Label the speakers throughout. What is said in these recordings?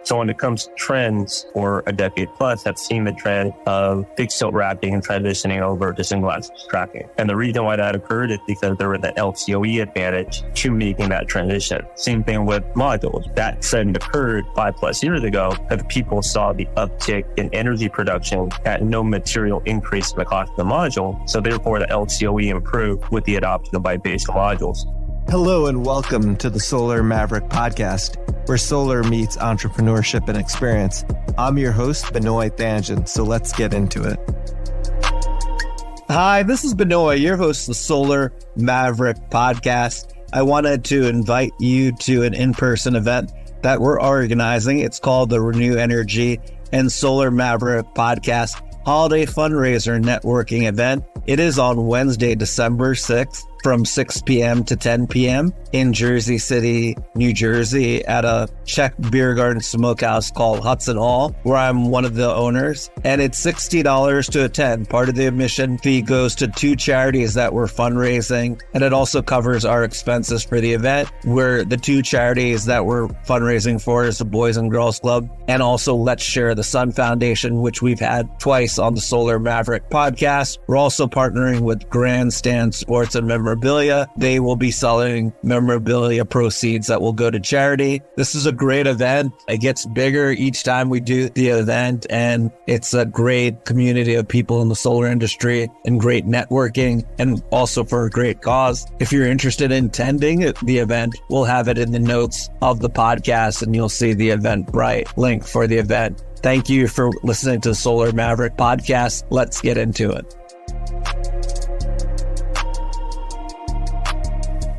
Speaker 1: So when it comes to trends for a decade plus, I've seen the trend of fixed tilt racking and transitioning over to single axis tracking. And the reason why that occurred is because there was an LCOE advantage to making that transition. Same thing with modules. That trend occurred 5+ years ago because people saw the uptick in energy production at no material increase in the cost of the module. So therefore the LCOE improved with the adoption of bifacial modules.
Speaker 2: Hello and welcome to the Solar Maverick Podcast, where solar meets entrepreneurship and experience. I'm your host, Benoy Thanjan, so let's get into it. Hi, this is Benoy, your host of the Solar Maverick Podcast. I wanted to invite you to an in-person event that we're organizing. It's called the Reneu Energy and Solar Maverick Podcast Holiday Fundraiser Networking Event. It is on Wednesday, December 6th from 6 p.m. to 10 p.m. in Jersey City, New Jersey at a Czech beer garden smokehouse called Hudson Hall, where I'm one of the owners. And it's $60 to attend. Part of the admission fee goes to 2 charities that we're fundraising. And it also covers our expenses for the event, where the 2 charities that we're fundraising for is the Boys and Girls Club and also Let's Share the Sun Foundation, which we've had twice on the Solar Maverick Podcast. We're also partnering with Grandstand Sports and Memorabilia. They will be selling memorabilia proceeds that will go to charity. This is a great event. It gets bigger each time we do the event, and it's a great community of people in the solar industry and great networking, and also for a great cause. If you're interested in attending the event, we'll have it in the notes of the podcast, and you'll see the Eventbrite link for the event. Thank you for listening to the Solar Maverick Podcast. Let's get into it.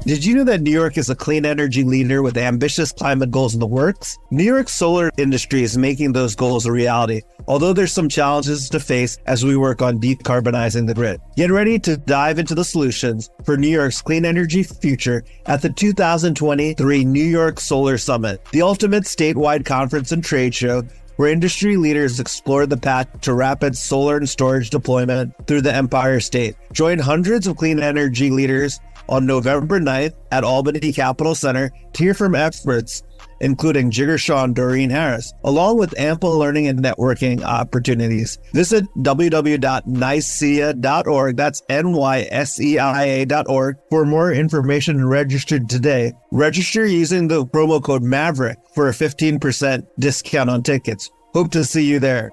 Speaker 2: Did you know that New York is a clean energy leader with ambitious climate goals in the works? New York's solar industry is making those goals a reality, although there's some challenges to face as we work on decarbonizing the grid. Get ready to dive into the solutions for New York's clean energy future at the 2023 New York Solar Summit, the ultimate statewide conference and trade show where industry leaders explore the path to rapid solar and storage deployment through the Empire State. Join hundreds of clean energy leaders on November 9th at Albany Capitol Center to hear from experts, including Jigger Shaw and Doreen Harris, along with ample learning and networking opportunities. Visit www.nysia.org, that's NYSEIA.org, for more information and register today. Register using the promo code MAVERICK for a 15% discount on tickets. Hope to see you there.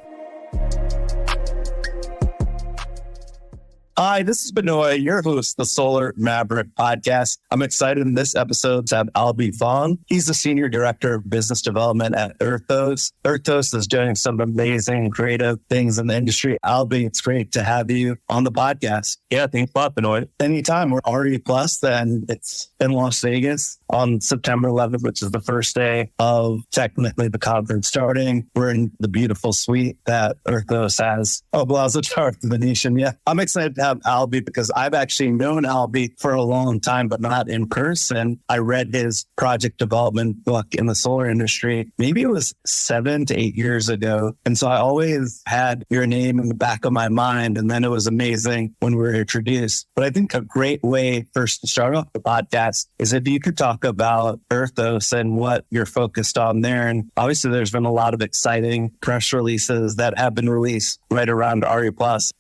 Speaker 2: Hi, this is Benoy, your host of the Solar Maverick Podcast. I'm excited in this episode to have Albie Fong. He's the Senior Director of Business Development at Erthos. Erthos is doing some amazing, creative things in the industry. Albie, it's great to have you on the podcast.
Speaker 1: Yeah, thanks a lot, Benoy.
Speaker 2: Anytime. We're RE Plus, and it's in Las Vegas on September 11th, which is the first day of technically the conference starting. We're in the beautiful suite that Erthos has. Oh, Plaza Tower of the Nation. Yeah, I'm excited to have Albie because I've actually known Albie for a long time, but not in person. I read his project development book in the solar industry. Maybe it was 7 to 8 years ago. And so I always had your name in the back of my mind. And then it was amazing when we were introduced. But I think a great way first to start off the podcast is if you could talk about Erthos and what you're focused on there. And obviously there's been a lot of exciting press releases that have been released right around RE+.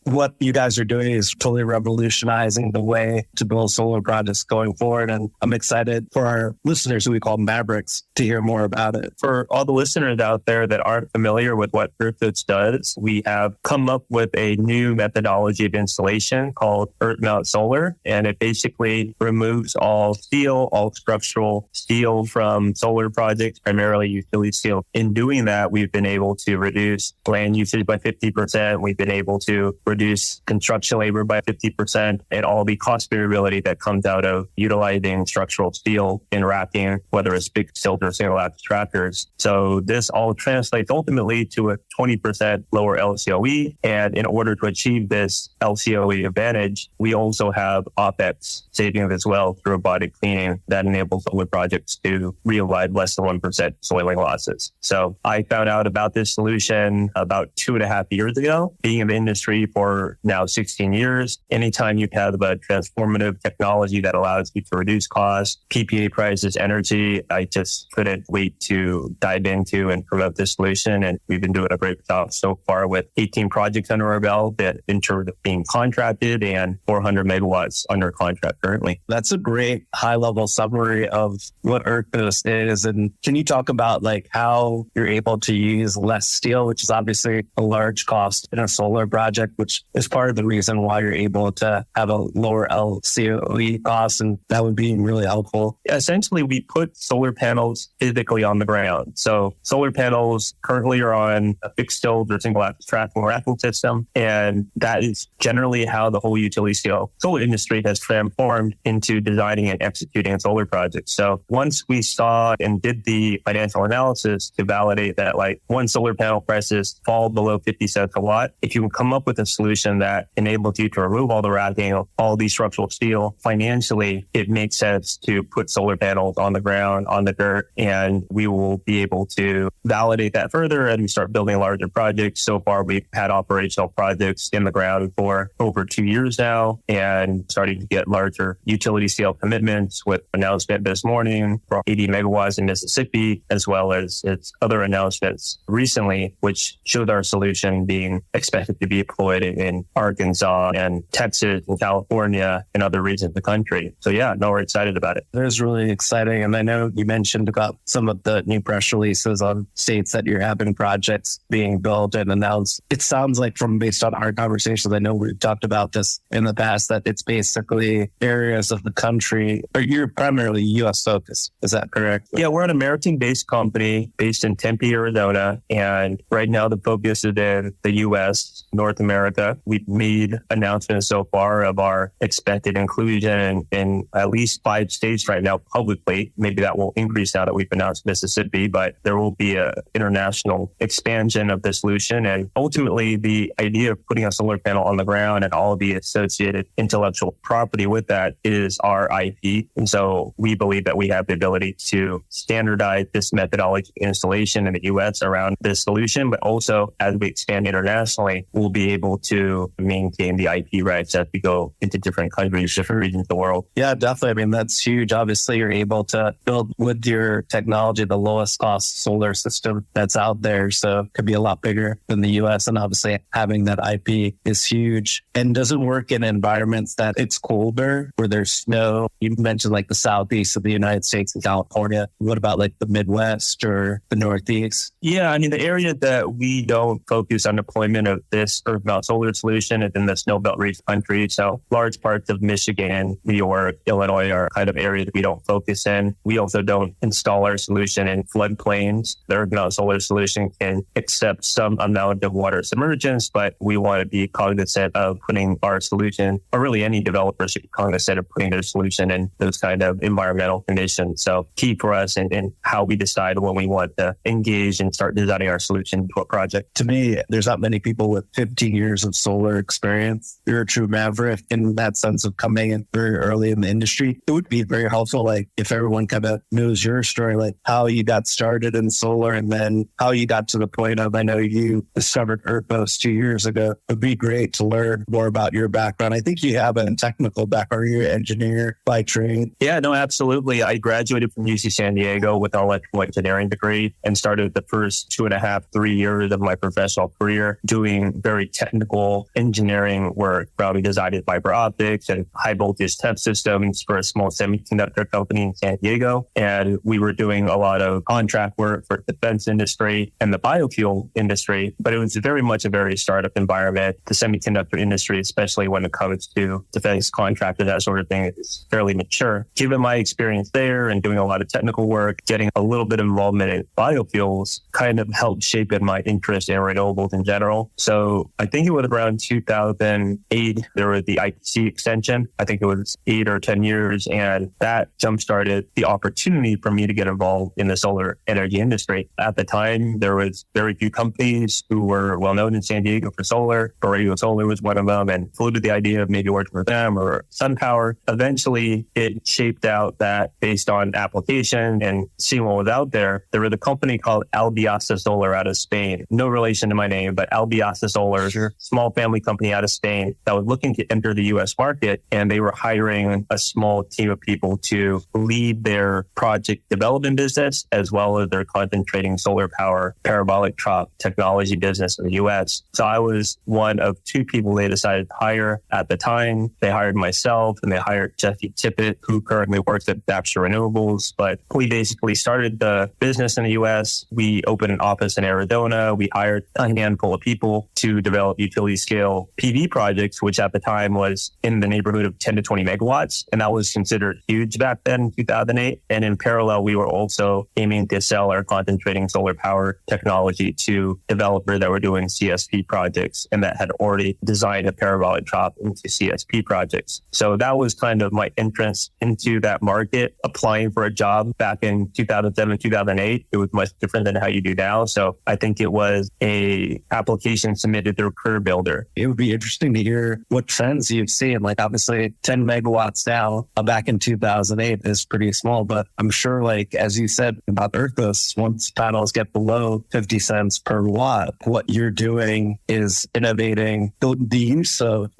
Speaker 2: What you guys are doing is totally revolutionizing the way to build solar projects going forward. And I'm excited for our listeners, who we call Mavericks, to hear more about it.
Speaker 1: For all the listeners out there that aren't familiar with what Erthos does, we have come up with a new methodology of installation called Earth Mount Solar. And it basically removes all steel, all structural steel from solar projects, primarily utility steel. In doing that, we've been able to reduce land usage by 50%. We've been able to reduce construction labor by 50%, and all the cost variability that comes out of utilizing structural steel in racking, whether it's big tilt or single axis trackers. So this all translates ultimately to a 20% lower LCOE. And in order to achieve this LCOE advantage, we also have OPEX savings as well through robotic cleaning that enables solar projects to realize less than 1% soiling losses. So I found out about this solution about 2.5 years ago, being in the industry for now 16 years. years. Anytime you have a transformative technology that allows you to reduce costs, PPA prices, energy, I just couldn't wait to dive into and promote this solution. And we've been doing a great job so far with 18 projects under our belt that in terms of being contracted and 400 megawatts under contract currently.
Speaker 3: That's a great high-level summary of what Erthos is. And can you talk about like how you're able to use less steel, which is obviously a large cost in a solar project, which is part of the reason why you're able to have a lower LCOE cost, and that would be really helpful.
Speaker 1: Essentially, we put solar panels physically on the ground. So solar panels currently are on a fixed tilt or single axis tracking racking system. And that is generally how the whole utility scale solar industry has transformed into designing and executing a solar project. So once we saw and did the financial analysis to validate that like one solar panel prices fall below 50 cents a watt, if you can come up with a solution that enables you to remove all the racking, all the structural steel, financially, it makes sense to put solar panels on the ground, on the dirt, and we will be able to validate that further and start building larger projects. So far, we've had operational projects in the ground for over 2 years now and starting to get larger utility scale commitments with announcement this morning for 80 megawatts in Mississippi, as well as its other announcements recently, which showed our solution being expected to be deployed in Arkansas and Texas and California and other regions of the country. So yeah, no, we're excited about it.
Speaker 3: That is really exciting. And I know you mentioned about some of the new press releases on states that you're having projects being built and announced. It sounds like from based on our conversations, I know we've talked about this in the past, that it's basically areas of the country, or you're primarily U.S. focused. Is that correct?
Speaker 1: Yeah, we're an American-based company based in Tempe, Arizona. And right now the focus is in the U.S., North America. We've made announcements so far of our expected inclusion in at least 5 states right now publicly. Maybe that will increase now that we've announced Mississippi, but there will be an international expansion of the solution. And ultimately, the idea of putting a solar panel on the ground and all of the associated intellectual property with that is our IP. And so we believe that we have the ability to standardize this methodology installation in the U.S. around this solution, but also as we expand internationally, we'll be able to maintain the IP rights as we go into different countries, different regions of the world.
Speaker 3: Yeah, definitely. I mean, that's huge. Obviously, you're able to build with your technology the lowest cost solar system that's out there. So it could be a lot bigger than the US. And obviously having that IP is huge and doesn't work in environments that it's colder where there's snow. You mentioned like the southeast of the United States and California. What about like the Midwest or the Northeast?
Speaker 1: Yeah, I mean, the area that we don't focus on deployment of this Earth Mount solar solution is in the snowbelt region country. So large parts of Michigan, New York, Illinois are kind of areas we don't focus in. We also don't install our solution in floodplains. The Earth Mount solar solution can accept some amount of water submergence, but we want to be cognizant of putting our solution, or really any developer should be cognizant of putting their solution in those kind of environmental conditions. So key for us in how we decide when we want to engage and start designing our solution to a project.
Speaker 3: To me, there's not many people with 15 years of solar experience. You're a true maverick in that sense of coming in very early in the industry. It would be very helpful, like if everyone kind of knows your story, like how you got started in solar and then how you got to the point of, I know you discovered Erthos 2 years ago. It'd be great to learn more about your background. I think you have a technical background. You're an engineer by trade.
Speaker 1: Yeah, no, absolutely. I graduated from UC San Diego with an electrical engineering degree and started the first 2.5, 3 years of my professional career doing very technical engineering work, probably designing fiber optics and high voltage test systems for a small semiconductor company in San Diego. And we were doing a lot of contract work for the defense industry and the biofuel industry, but it was very much a very startup environment. The semiconductor industry, especially when it comes to defense contractors, that sort of thing, is fairly mature. Given my experience there and doing a lot of technical work, getting a little bit of involvement in biofuels kind of helped shape in my interest in renewables in general. So I think it was around 2008, there was the ITC extension. I think it was 8 or 10 years. And that jump-started the opportunity for me to get involved in the solar energy industry. At the time, there was very few companies who were well-known in San Diego for solar. Borrego Solar was one of them, and floated the idea of maybe working with them or SunPower. Eventually, it shaped out that based on application and seeing what was out there, there was a company called Albie Solar out of Spain. No relation to my name, but Albie Solar, small family company out of Spain. chain that was looking to enter the US market, and they were hiring a small team of people to lead their project development business as well as their concentrating solar power parabolic trough technology business in the US. So I was one of two people they decided to hire at the time. They hired myself and they hired Jesse Tippett, who currently works at Baxter Renewables. But we basically started the business in the US. We opened an office in Arizona. We hired a handful of people to develop utility scale PV projects, which at the time was in the neighborhood of 10 to 20 megawatts. And that was considered huge back then in 2008. And in parallel, we were also aiming to sell our concentrating solar power technology to developers that were doing CSP projects and that had already designed a parabolic trough into CSP projects. So that was kind of my entrance into that market, applying for a job back in 2007, 2008. It was much different than how you do now. So I think it was a application submitted through Career Builder.
Speaker 3: It would be interesting to hear what trends you've seen. Like obviously 10 megawatts now back in 2008 is pretty small, but I'm sure like, as you said about Erthos, once panels get below 50 cents per watt, what you're doing is innovating the use of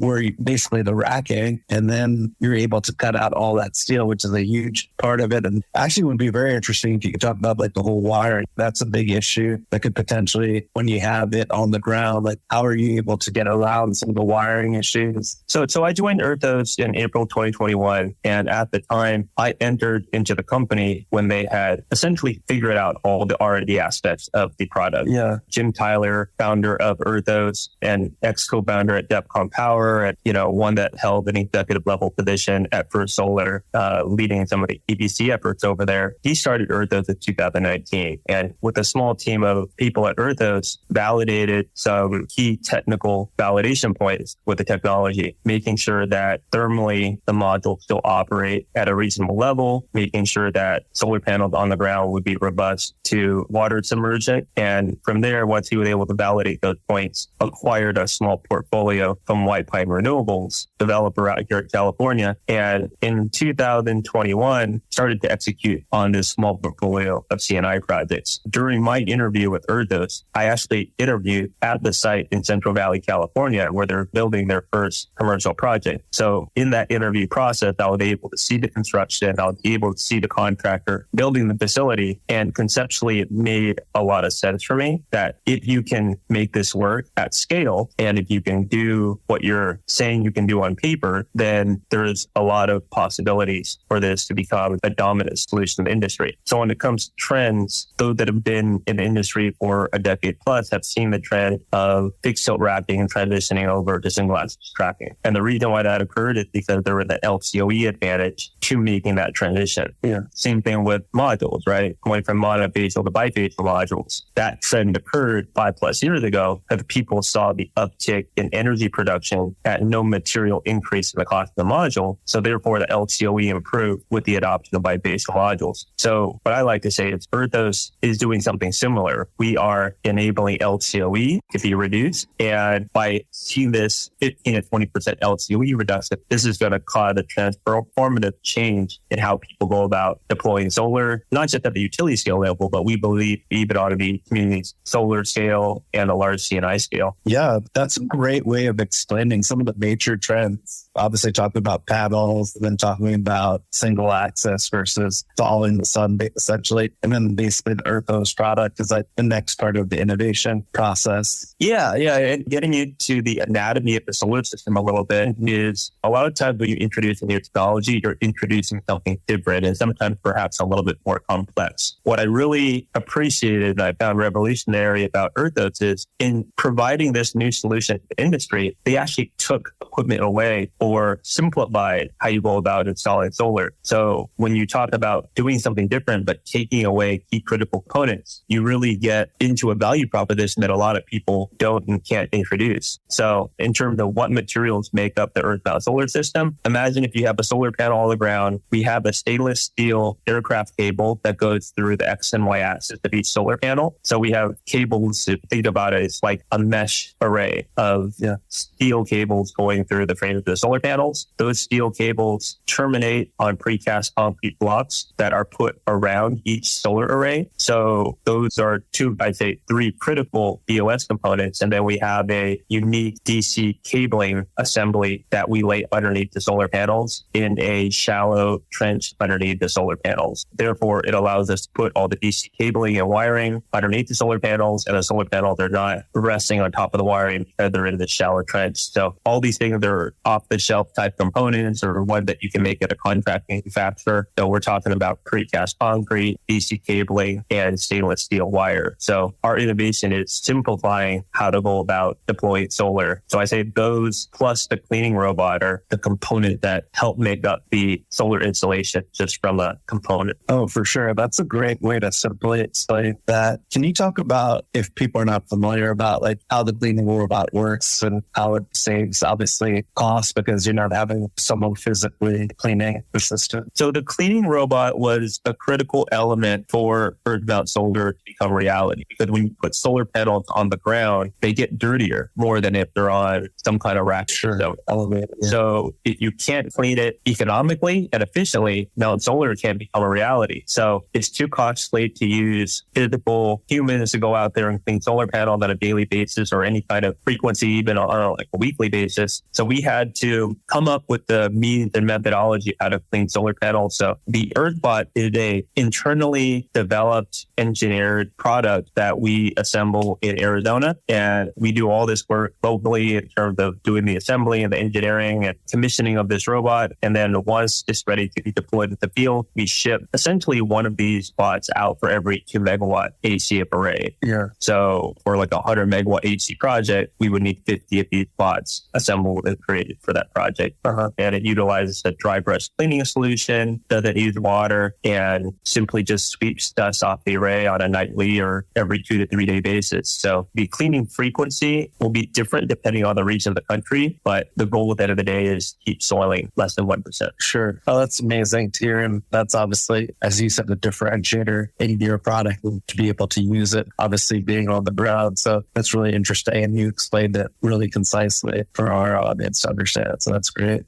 Speaker 3: basically the racking, and then you're able to cut out all that steel, which is a huge part of it. And actually would be very interesting if you could talk about like the whole wiring. That's a big issue that could potentially, when you have it on the ground, like how are you able to get around some of the wiring issues?
Speaker 1: So I joined Erthos in April 2021. And at the time, I entered into the company when they had essentially figured out all the R&D aspects of the product.
Speaker 3: Yeah.
Speaker 1: Jim Tyler, founder of Erthos and ex-co-founder at Depcom Power, and one that held an executive level position at First Solar, leading some of the EPC efforts over there. He started Erthos in 2019, and with a small team of people at Erthos, validated some key technical validation points with the technology, making sure that thermally the modules still operate at a reasonable level, making sure that solar panels on the ground would be robust to water submersion. And from there, once he was able to validate those points, acquired a small portfolio from White Pine Renewables, developer out here in California. And in 2021, started to execute on this small portfolio of CNI projects. During my interview with Erthos, I actually interviewed at the site in Central Valley, California, where they're building their first commercial project. So in that interview process, I was able to see the construction. I was able to see the contractor building the facility. And conceptually, it made a lot of sense for me that if you can make this work at scale, and if you can do what you're saying you can do on paper, then there's a lot of possibilities for this to become a dominant solution in the industry. So when it comes to trends, those that have been in the industry for a decade plus have seen the trend of fixed tilt racking and transitioning over to single axis tracking. And the reason why that occurred is because there was an LCOE advantage to making that transition.
Speaker 3: Yeah.
Speaker 1: Same thing with modules, right? Going from monofacial to bifacial modules. That trend occurred 5+ years ago because people saw the uptick in energy production at no material increase in the cost of the module. So therefore, the LCOE improved with the adoption of bifacial modules. So what I like to say is Erthos is doing something similar. We are enabling LCOE to be reduced. And by seeing this 15 to 20% LCOE reduction, this is going to cause a transformative change in how people go about deploying solar, not just at the utility scale level, but we believe even on the community solar scale and a large CNI scale.
Speaker 3: Yeah, that's a great way of explaining some of the major trends. Obviously talking about panels, then talking about single access versus following the sun, essentially. And then basically the Erthos product is like the next part of the innovation process.
Speaker 1: Yeah. And getting into the anatomy of the solar system a little bit is a lot of times when you introduce a new technology, you're introducing something different and sometimes perhaps a little bit more complex. What I really appreciated and I found revolutionary about Erthos is in providing this new solution to the industry, they actually took equipment away or simplified how you go about installing solar. So when you talk about doing something different, but taking away key critical components, you really get into a value proposition that a lot of people don't and can't introduce. So in terms of what materials make up the earth-bound solar system, imagine if you have a solar panel on the ground, we have a stainless steel aircraft cable that goes through the X and Y axis of each solar panel. So we have cables, if you think about it, it's like a mesh array of steel cables going through the frame of the solar panels. Those steel cables terminate on precast concrete blocks that are put around each solar array. So those are three critical BOS components. And then we have a unique DC DC cabling assembly that we lay underneath the solar panels in a shallow trench underneath the solar panels. Therefore, it allows us to put all the DC cabling and wiring underneath the solar panels, and the solar panels are not resting on top of the wiring because they're in the shallow trench. So all these things are off-the-shelf type components, or one that you can make at a contract manufacturer. So we're talking about precast concrete, DC cabling, and stainless steel wire. So our innovation is simplifying how to go about deploying solar. So I say those plus the cleaning robot are the component that help make up the solar installation just from a component.
Speaker 3: Oh, for sure. That's a great way to simply explain that. Can you talk about, if people are not familiar, about like how the cleaning robot works and how it saves obviously cost because you're not having someone physically cleaning the system?
Speaker 1: So the cleaning robot was a critical element for Earth Mount Solar to become reality, because when you put solar panels on the ground, they get dirtier more than if they're on some kind of rack.
Speaker 3: Sure.
Speaker 1: So,
Speaker 3: elevated. Yeah.
Speaker 1: So if you can't clean it economically and efficiently, Mount Solar can't become a reality. So it's too costly to use physical humans to go out there and clean solar panels on a daily basis or any kind of frequency, even on like a weekly basis. So we had to come up with the means and methodology how to clean solar panels. So the EarthBot is a internally developed, engineered product that we assemble in Arizona. And we do all this work locally in terms of doing the assembly and the engineering and commissioning of this robot. And then once it's ready to be deployed in the field, we ship essentially one of these bots out for every 2 megawatt AC array.
Speaker 3: Yeah.
Speaker 1: So for like a 100 megawatt AC project, we would need 50 of these bots assembled and created for that project. And it utilizes a dry brush cleaning solution, doesn't use water, and simply just sweeps dust off the array on a nightly or every 2 to 3 day basis. So the cleaning frequency will be different depending on the region of the country, but the goal at the end of the day is keep soiling less than 1%.
Speaker 3: Sure. Oh, that's amazing to hear. And that's obviously, as you said, the differentiator in your product, and to be able to use it, obviously being on the ground. So that's really interesting. And you explained it really concisely for our audience to understand. So that's great.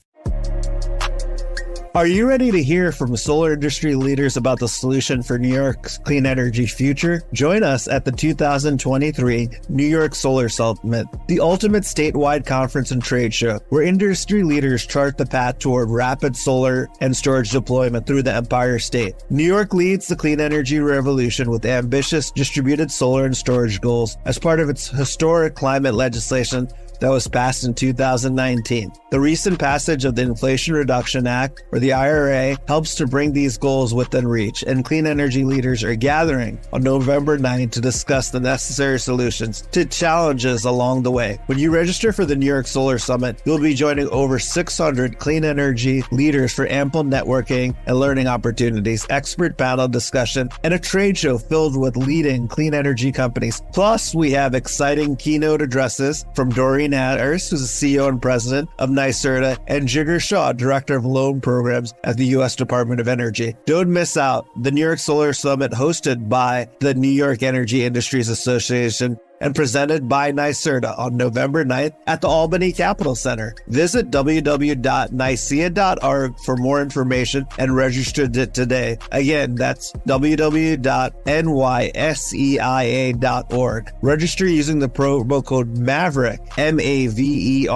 Speaker 2: Are you ready to hear from solar industry leaders about the solution for New York's clean energy future? Join us at the 2023 New York Solar Summit, the ultimate statewide conference and trade show, where industry leaders chart the path toward rapid solar and storage deployment through the Empire State. New York leads the clean energy revolution with ambitious distributed solar and storage goals as part of its historic climate legislation that was passed in 2019. The recent passage of the Inflation Reduction Act, or the IRA, helps to bring these goals within reach, and clean energy leaders are gathering on November 9th to discuss the necessary solutions to challenges along the way. When you register for the New York Solar Summit, you'll be joining over 600 clean energy leaders for ample networking and learning opportunities, expert panel discussion, and a trade show filled with leading clean energy companies. Plus, we have exciting keynote addresses from Doreen Erthos, who's the CEO and president of NYSERDA, and Jigar Shah, director of loan programs at the U.S. Department of Energy. Don't miss out. The New York Solar Summit, hosted by the New York Energy Industries Association and presented by NYSERDA on November 9th at the Albany Capitol Center. Visit www.nicea.org for more information and register today. Again, that's www.nyseia.org. Register using the promo code MAVERICK, MAVERICK,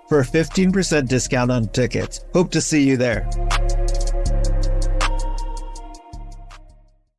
Speaker 2: for a 15% discount on tickets. Hope to see you there.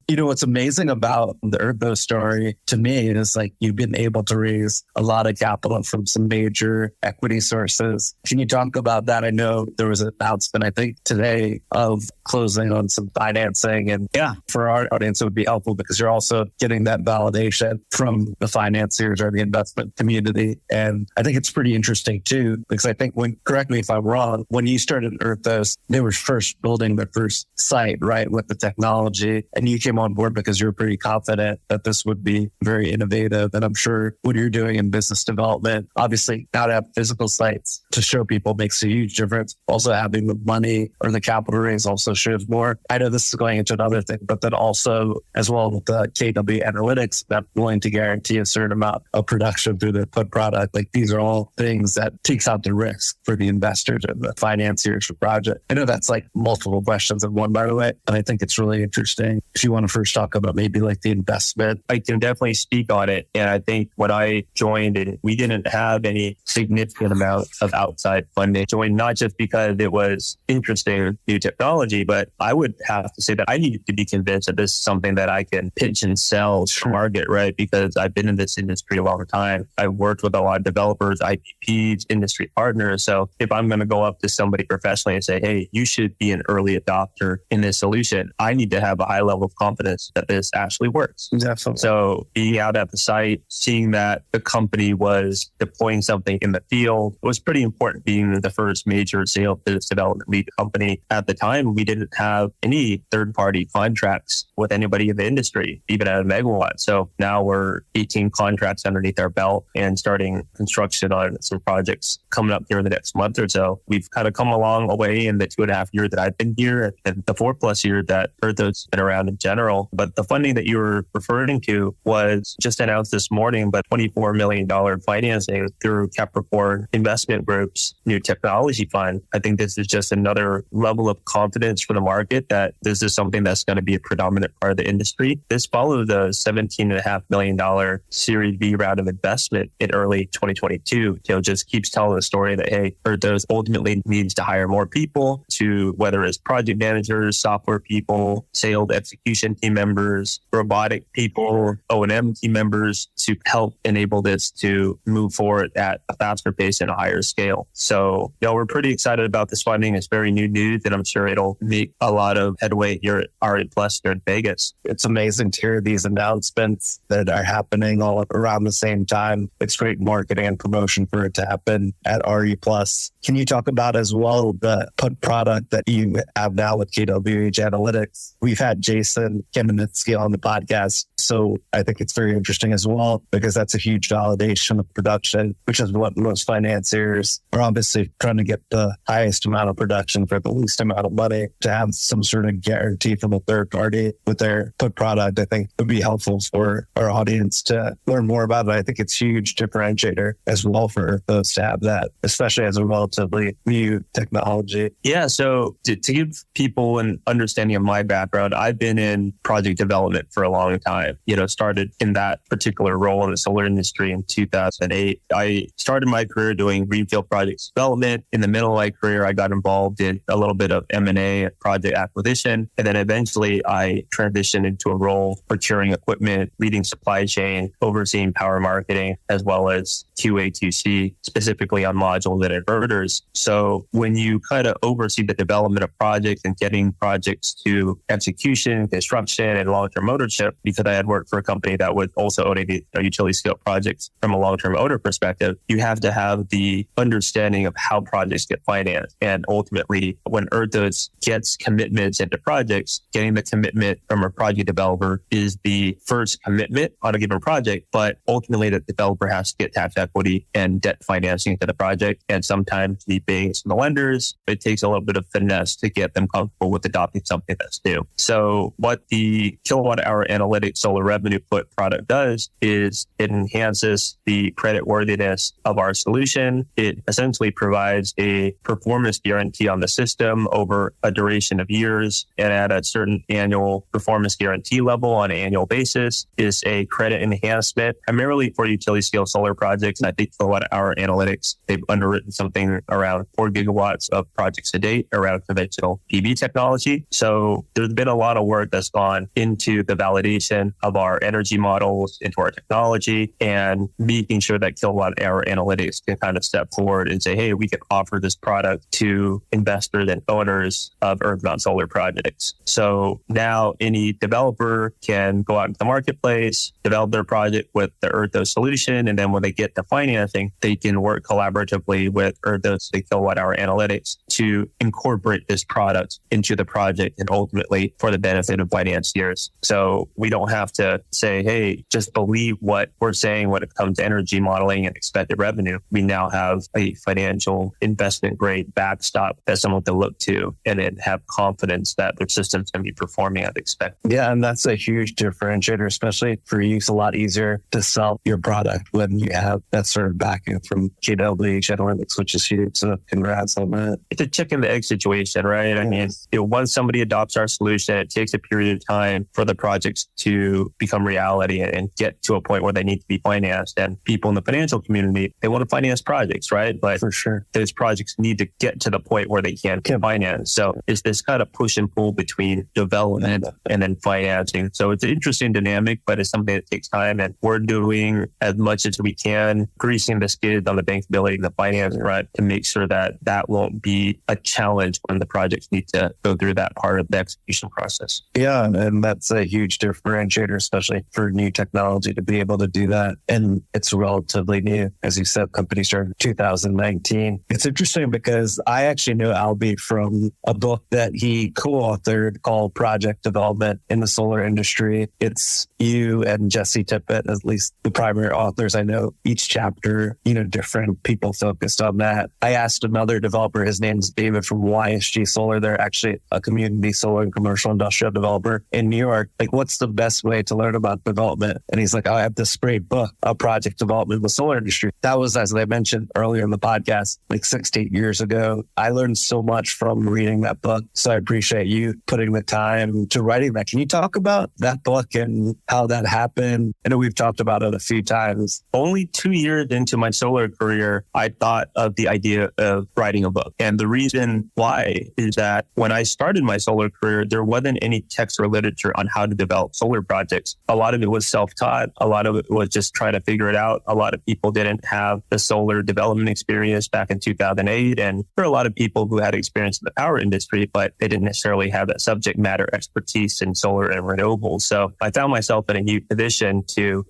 Speaker 3: You know, what's amazing about the Erthos story to me is like you've been able to raise a lot of capital from some major equity sources. Can you talk about that? I know there was an announcement, I think today, of closing on some financing. And yeah, for our audience, it would be helpful because you're also getting that validation from the financiers or the investment community. And I think it's pretty interesting too, because I think correct me if I'm wrong, when you started Erthos, they were first building their first site, right, with the technology. And you came on board because you're pretty confident that this would be very innovative. And I'm sure what you're doing in business development, obviously now to have physical sites to show people makes a huge difference. Also having the money or the capital raise also shows more. I know this is going into another thing, but then also as well with the KW Analytics, that's willing to guarantee a certain amount of production through the put product. Like these are all things that takes out the risk for the investors and the financiers for project. I know that's like multiple questions in one, by the way, and I think it's really interesting. If you want want to first talk about maybe like the investment?
Speaker 1: I can definitely speak on it. And I think when I joined, we didn't have any significant amount of outside funding. Joined not just because it was interesting new technology, but I would have to say that I needed to be convinced that this is something that I can pitch and sell to market, right? Because I've been in this industry a long time. I've worked with a lot of developers, IPPs, industry partners. So if I'm going to go up to somebody professionally and say, hey, you should be an early adopter in this solution, I need to have a high level of confidence that this actually works.
Speaker 3: Absolutely.
Speaker 1: So being out at the site, seeing that the company was deploying something in the field was pretty important. Being the first major sales business development lead company at the time, we didn't have any third-party contracts with anybody in the industry, even at a megawatt. So now we're 18 contracts underneath our belt and starting construction on some projects coming up here in the next month or so. We've kind of come a long way in the 2.5 years that I've been here and the 4+ years that Erthos has been around in general. But the funding that you were referring to was just announced this morning, but $24 million financing through Capricorn Investment Group's new technology fund. I think this is just another level of confidence for the market that this is something that's going to be a predominant part of the industry. This followed the $17.5 million Series B round of investment in early 2022. Just keeps telling the story that, hey, Erthos ultimately needs to hire more people, to whether it's project managers, software people, sales execution team members, robotic people, O&M team members, to help enable this to move forward at a faster pace and a higher scale. So, we're pretty excited about this funding. It's very new news, and I'm sure it'll make a lot of headway here at RE Plus here in Vegas.
Speaker 3: It's amazing to hear these announcements that are happening all around the same time. It's great marketing and promotion for it to happen at RE Plus. Can you talk about as well the product that you have now with KWH Analytics? We've had Jason Kamenetsky on the podcast, so I think it's very interesting as well, because that's a huge validation of production, which is what most financiers are obviously trying to get the highest amount of production for the least amount of money. To have some sort of guarantee from a third party with their put product, I think would be helpful for our audience to learn more about it. I think it's a huge differentiator as well for those to have that, especially as a relatively new technology.
Speaker 1: Yeah. So to give people an understanding of my background, I've been in project development for a long time. Started in that particular role in the solar industry in 2008. I started my career doing greenfield project development. In the middle of my career, I got involved in a little bit of M&A and project acquisition. And then eventually I transitioned into a role procuring equipment, leading supply chain, overseeing power marketing, as well as QA/QC, specifically on modules and inverters. So when you kind of oversee the development of projects and getting projects to execution, construction, and long-term ownership, because I had worked for a company that was also owning the utility scale projects from a long-term owner perspective, you have to have the understanding of how projects get financed. And ultimately, when Erthos gets commitments into projects, getting the commitment from a project developer is the first commitment on a given project. But ultimately, the developer has to get tax equity and debt financing into the project. And sometimes the banks and the lenders, it takes a little bit of finesse to get them comfortable with adopting something that's new. So what the kilowatt hour analytics solar revenue put product does is it enhances the credit worthiness of our solution. It essentially provides a performance guarantee on the system over a duration of years, and at a certain annual performance guarantee level on an annual basis is a credit enhancement, primarily for utility scale solar projects. And I think kilowatt hour analytics, they've underwritten something around 4 gigawatts of projects to date around conventional PV technology. So there's been a lot of work that's gone into the validation of our energy models, into our technology, and making sure that kilowatt hour analytics can kind of step forward and say, hey, we can offer this product to investors and owners of Earth Mount solar projects. So now any developer can go out into the marketplace, develop their project with the Erthos solution, and then when they get the financing, they can work collaboratively with Erthos, the kilowatt hour analytics, to incorporate this product into the project and ultimately for the benefit of financiers. So we don't have to say, hey, just believe what we're saying when it comes to energy modeling and expected revenue. We now have a financial investment grade backstop that someone can look to and then have confidence that their system's going to be performing as expected.
Speaker 3: Yeah, and that's a huge differentiator, especially for you. It's a lot easier to sell your product when you have that sort of backing from KWH Analytics, which is huge. So congrats on that.
Speaker 1: It's a a chicken and the egg situation, right? I mean, once somebody adopts our solution, it takes a period of time for the projects to become reality and get to a point where they need to be financed. And people in the financial community, they want to finance projects, right? But
Speaker 3: for sure,
Speaker 1: those projects need to get to the point where they can finance. So it's this kind of push and pull between development and then financing. So it's an interesting dynamic, but it's something that takes time. And we're doing as much as we can, greasing the skids on the bankability and the financing, right, to make sure that that won't be a challenge when the projects need to go through that part of the execution process.
Speaker 3: Yeah, and that's a huge differentiator, especially for new technology to be able to do that. And it's relatively new. As you said, company started in 2019. It's interesting because I actually know Albie from a book that he co-authored called Project Development in the Solar Industry. It's you and Jesse Tippett, at least the primary authors. I know each chapter, different people focused on that. I asked another developer, his name's David from YSG Solar. They're actually a community solar and commercial industrial developer in New York. Like, what's the best way to learn about development? And he's like, I have this great book of project development in the solar industry. That was, as I mentioned earlier in the podcast, like 6 to 8 years ago. I learned so much from reading that book. So I appreciate you putting the time to writing that. Can you talk about that book and how that happened? I know we've talked about it a few times.
Speaker 1: Only 2 years into my solar career, I thought of the idea of writing a book. And the reason why is that when I started my solar career, there wasn't any text or literature on how to develop solar projects. A lot of it was self-taught. A lot of it was just trying to figure it out. A lot of people didn't have the solar development experience back in 2008. And there are a lot of people who had experience in the power industry, but they didn't necessarily have that subject matter expertise in solar and renewables. So I found myself in a new position to,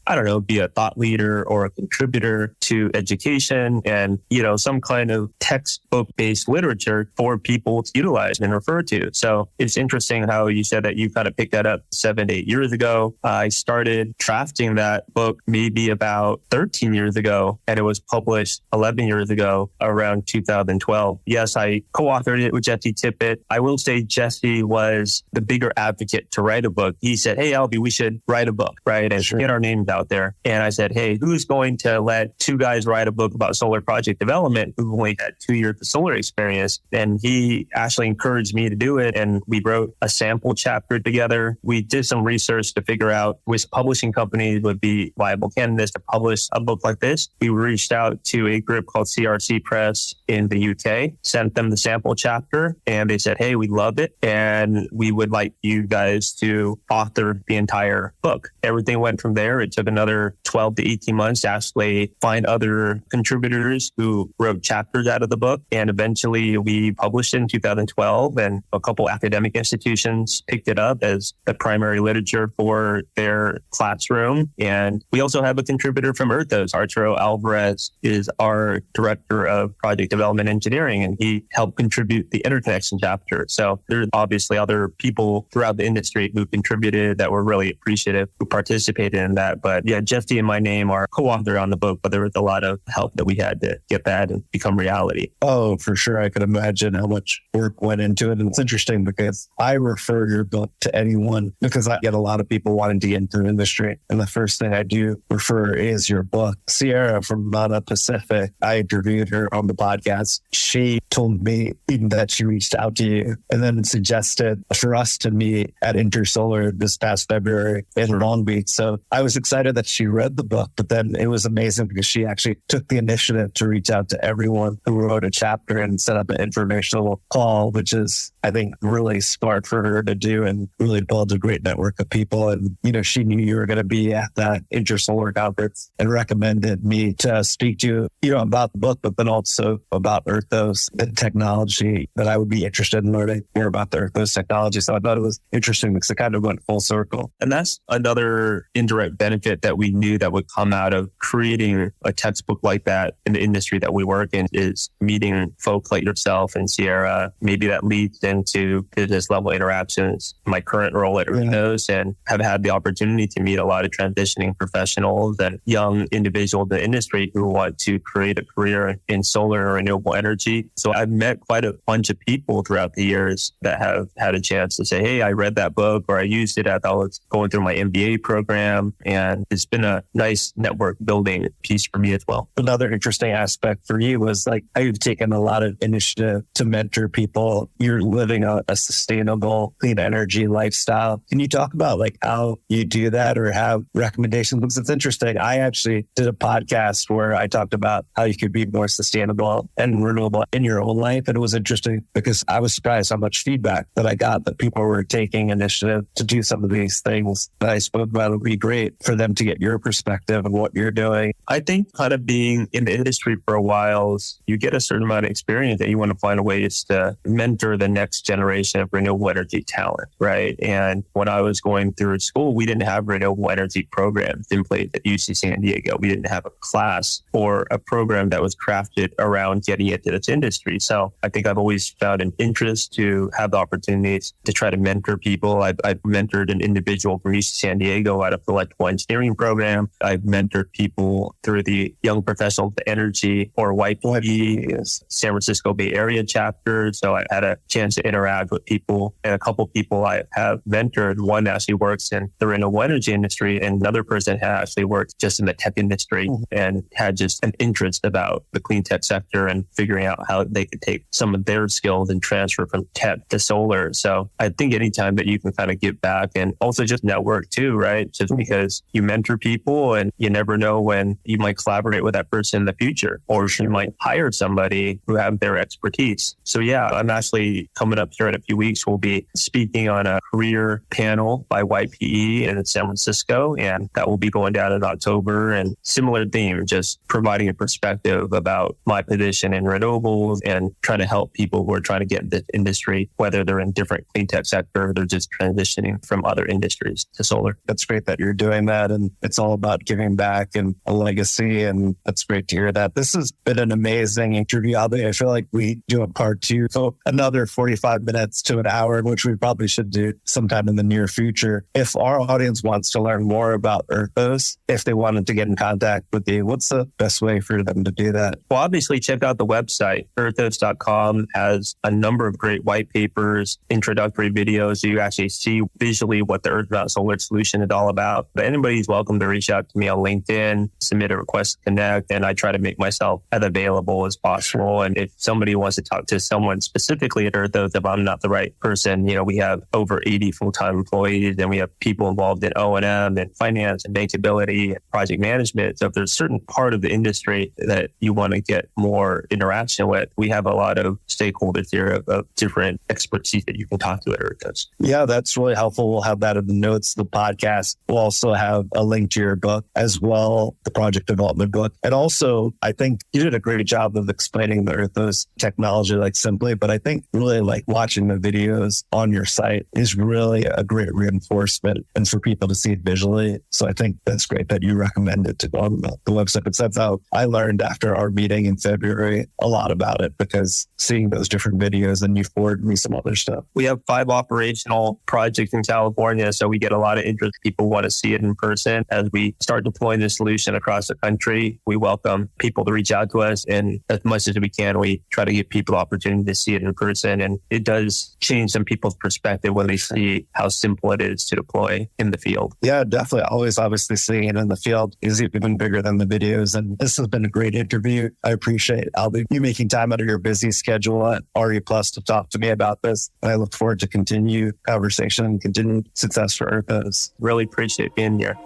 Speaker 1: be a thought leader or a contributor to education and, some kind of textbook-based literature for people to utilize and refer to. So it's interesting how you said that you kind of picked that up 7 to 8 years ago. I started drafting that book maybe about 13 years ago, and it was published 11 years ago, around 2012. Yes, I co-authored it with Jesse Tippett. I will say Jesse was the bigger advocate to write a book. He said, hey, Albie, we should write a book, right? And get our names out there. And I said, hey, who's going to let two guys write a book about solar project development who only had 2 years of solar experience? And he actually encouraged me to do it. And we wrote a sample chapter together. We did some research to figure out which publishing companies would be viable candidates to publish a book like this. We reached out to a group called CRC Press in the UK, sent them the sample chapter, and they said, hey, we love it. And we would like you guys to author the entire book. Everything went from there. It took another 12 to 18 months to actually find other contributors who wrote chapters out of the book. And eventually we published it in 2012, and a couple academic institutions picked it up as the primary literature for their classroom. And we also have a contributor from Erthos. Arturo Alvarez is our director of project development engineering, and he helped contribute the interconnection chapter. So there's obviously other people throughout the industry who contributed that were really appreciative, who participated in that. But yeah, Jesse and my name are co-author on the book, but there was a lot of help that we had to get that and become reality.
Speaker 3: Oh, for sure. I could imagine how much work went into it. And it's interesting because I refer your book to anyone because I get a lot of people wanting to get into the industry. And the first thing I do refer is your book. Sierra from Mana Pacific, I interviewed her on the podcast. She told me even that she reached out to you and then suggested for us to meet at Intersolar this past February in Long Beach. So I was excited that she read the book, but then it was amazing because she actually took the initiative to reach out to everyone who wrote a chapter and set up an informational call, which is, I think, really smart for her to do and really build a great network of people. And, she knew you were going to be at that Intersolar conference and recommended me to speak to you, about the book, but then also about Erthos and technology that I would be interested in learning more about the Erthos technology. So I thought it was interesting because it kind of went full circle.
Speaker 1: And that's another indirect benefit that we knew that would come out of creating a textbook like that in the industry that we work in is meeting folks like yourself and Sierra. Maybe that leads into business level interactions. My current role at Reneu and have had the opportunity to meet a lot of transitioning professionals and young individuals in the industry who want to create a career in solar and renewable energy. So I've met quite a bunch of people throughout the years that have had a chance to say, hey, I read that book or I used it as I was going through my MBA program. And it's been a nice network building piece for me as well.
Speaker 3: Another interesting aspect for you was like how you've taken a lot of industry initiative to mentor people. You're living a sustainable, clean energy lifestyle. Can you talk about like how you do that or have recommendations? Because it's interesting. I actually did a podcast where I talked about how you could be more sustainable and renewable in your own life. And it was interesting because I was surprised how much feedback that I got that people were taking initiative to do some of these things that I spoke about. It would be great for them to get your perspective on what you're doing.
Speaker 1: I think kind of being in the industry for a while, you get a certain amount of experience that you want to find ways to mentor the next generation of renewable energy talent, right? And when I was going through school, we didn't have renewable energy programs in place at UC San Diego. We didn't have a class or a program that was crafted around getting into this industry. So I think I've always found an interest to have the opportunities to try to mentor people. I've mentored an individual from UC San Diego out of the electrical engineering program. I've mentored people through the Young Professionals of Energy or YPE, San Francisco Bay Area chapter. So I had a chance to interact with people, and a couple people I have mentored. One actually works in the renewable energy industry, and another person had actually worked just in the tech industry and had just an interest about the clean tech sector and figuring out how they could take some of their skills and transfer from tech to solar. So I think anytime that you can kind of give back and also just network too, right? Just because you mentor people and you never know when you might collaborate with that person in the future, or you might hire somebody who have their expertise. So yeah, I'm actually coming up here in a few weeks. We'll be speaking on a career panel by YPE in San Francisco, and that will be going down in October. And similar theme, just providing a perspective about my position in renewables and trying to help people who are trying to get into the industry, whether they're in different clean tech sector or they're just transitioning from other industries to solar.
Speaker 3: That's great that you're doing that. And it's all about giving back and a legacy. And that's great to hear that. This has been an amazing interview, Albie. I feel like we do a part two, so another 45 minutes to an hour, which we probably should do sometime in the near future. If our audience wants to learn more about Erthos, if they wanted to get in contact with you, what's the best way for them to do that?
Speaker 1: Well, obviously, check out the website. Erthos.com has a number of great white papers, introductory videos. So you actually see visually what the Earth Mount Solar solution is all about. But anybody's welcome to reach out to me on LinkedIn, submit a request to connect, and I try to make myself as available as possible. And if somebody wants to talk to someone specifically at Erthos, if I'm not the right person, we have over 80 full-time employees, and we have people involved in O&M and finance and bankability and project management. So if there's a certain part of the industry that you want to get more interaction with, we have a lot of stakeholders here of different expertise that you can talk to at Erthos.
Speaker 3: Yeah, that's really helpful. We'll have that in the notes of the podcast. We'll also have a link to your book as well, the project development book. And also, I think you did a great job of explaining the Erthos technology simply, but I think really watching the videos on your site is really a great reinforcement and for people to see it visually. So I think that's great that you recommend it to go on the website. But that's how I learned after our meeting in February a lot about it, because seeing those different videos, and you forwarded me some other stuff.
Speaker 1: We have 5 operational projects in California, so we get a lot of interest. People want to see it in person. As we start deploying this solution across the country, we welcome people to reach out to us, and as much as we can, we try to give people the opportunity to see it in person. And it does change some people's perspective when they see how simple it is to deploy in the field.
Speaker 3: Yeah, definitely. Always obviously seeing it in the field is even bigger than the videos. And this has been a great interview. I appreciate, Albie, you making time out of your busy schedule at RE Plus to talk to me about this. And I look forward to continue conversation and continued success for Erthos.
Speaker 1: Really appreciate being here.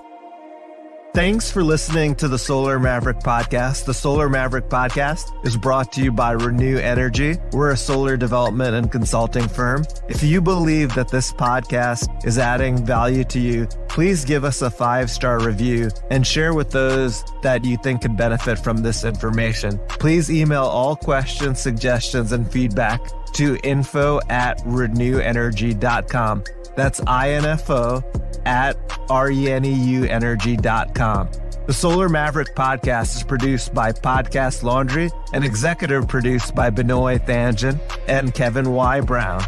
Speaker 2: Thanks for listening to the Solar Maverick Podcast. The Solar Maverick Podcast is brought to you by Reneu Energy. We're a solar development and consulting firm. If you believe that this podcast is adding value to you, please give us a 5-star review and share with those that you think could benefit from this information. Please email all questions, suggestions, and feedback to info@reneuenergy.com. That's info@reneuenergy.com. The Solar Maverick Podcast is produced by Podcast Laundry and executive produced by Benoy Thanjan and Kevin Y. Brown.